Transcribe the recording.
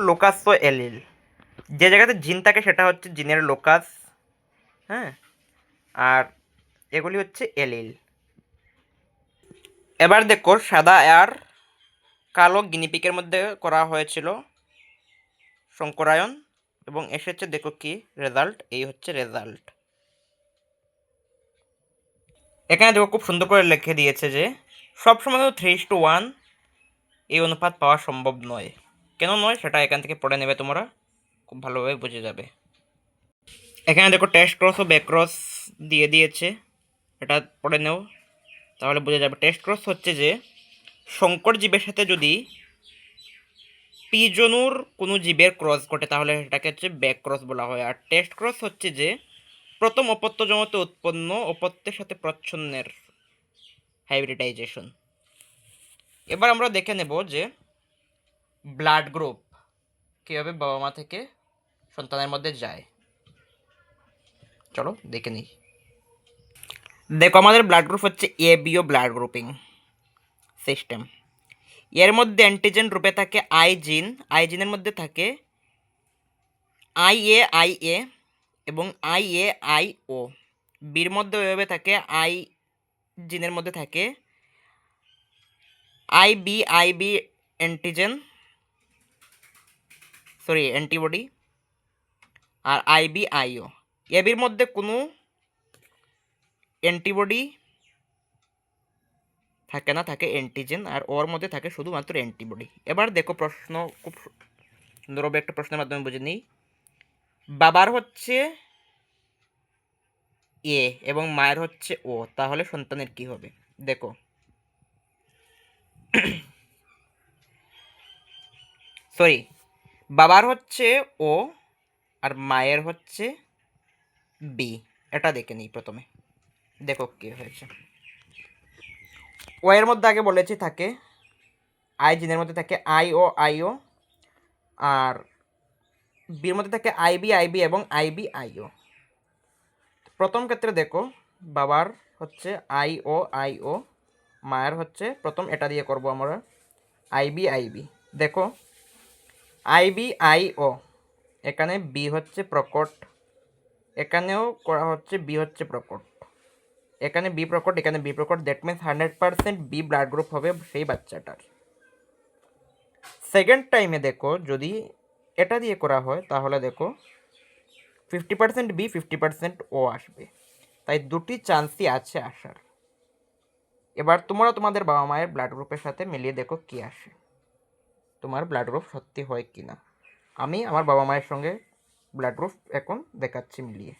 লোকাসও allele. যে জায়গাতে জিন থাকে সেটা হচ্ছে জিনের লোকাস। হ্যাঁ, আর এগুলি হচ্ছে এলিল। এবার দেখো সাদা আর কালো গিনিপিকের মধ্যে করা হয়েছিল সংকরায়ন এবং এসেছে দেখো কি রেজাল্ট। এই হচ্ছে রেজাল্ট। এখানে দেখো খুব সুন্দর করে লিখে দিয়েছে যে সবসময় 3:1 এই অনুপাত পাওয়া সম্ভব নয়। কেন নয় সেটা এখান থেকে পড়ে নেবে, তোমরা খুব ভালোভাবে বুঝে যাবে। এখানে দেখো টেস্ট ক্রস ও ব্যাক ক্রস দিয়ে দিয়েছে, এটা পড়ে নেও তাহলে বুঝে যাবে। টেস্ট ক্রস হচ্ছে যে সংকর জীবের সাথে যদি পিজনুর কোনো জীবের ক্রস ঘটে তাহলে সেটাকে হচ্ছে ব্যাক ক্রস বলা হয়। আর টেস্ট ক্রস হচ্ছে যে প্রথম অপত্য জমাতে উৎপন্ন অপত্যের সাথে প্রচ্ছন্নের হাইব্রিডাইজেশন। এবার আমরা দেখে নেব যে ব্লাড গ্রুপ কীভাবে বাবা মা থেকে সন্তানের মধ্যে যায়। চলো দেখে নিই। দেখো আমাদের ব্লাড গ্রুপ হচ্ছে এবিও ব্লাড গ্রুপিং সিস্টেম। এর মধ্যে অ্যান্টিজেন রূপে থাকে আই জিন, আই জিনের মধ্যে থাকে আইএ এবং আইও। বির মধ্যে ওইভাবে থাকে আই জিনের মধ্যে থাকে আইবি অ্যান্টিজেন অ্যান্টিবডি আর আইও। এবির মধ্যে কোনো অ্যান্টিবডি থাকে না, থাকে অ্যান্টিজেন, আর ওর মধ্যে থাকে শুধুমাত্র অ্যান্টিবডি। এবার দেখো প্রশ্ন খুব সুন্দরভাবে একটা প্রশ্নের মাধ্যমে বুঝে নিই। বাবার হচ্ছে এ এবং মায়ের হচ্ছে ও, তাহলে সন্তানের কি হবে? দেখো বাবার হচ্ছে ও আর মায়ের হচ্ছে বি। এটা দেখে নিই প্রথমে। দেখো কি হয়েছে। ও এর মধ্যে আগে বলেছি থাকে আই জিনের মধ্যে থাকে আইও আর বির মধ্যে থাকে আইবি এবং আইও। প্রথম ক্ষেত্রে দেখো বাবার হচ্ছে আইও, মায়ের হচ্ছে প্রথম এটা দিয়ে করব আমরা আইবি। দেখো আইও, এখানে বি হচ্ছে প্রকট, এখানেও করা হচ্ছে বি হচ্ছে প্রকট, এখানে বি প্রকট, এখানে বি প্রকট। That means 100% B blood group হবে সেই বাচ্চাটার। সেকেন্ড টাইমে দেখো যদি এটা দিয়ে করা হয় তাহলে দেখো 50% বি 50% ও আসবে, তাই দুটি চান্সই আছে আসার। এবার তোমরা তোমাদের বাবা মায়ের ব্লাড গ্রুপের সাথে মিলিয়ে দেখো কি আসে, তোমার ব্লাড গ্রুপ সত্যি হয় কি না। আমি আমার বাবা মায়ের সঙ্গে ব্লাড গ্রুপ এখন দেখাচ্ছি মিলিয়ে।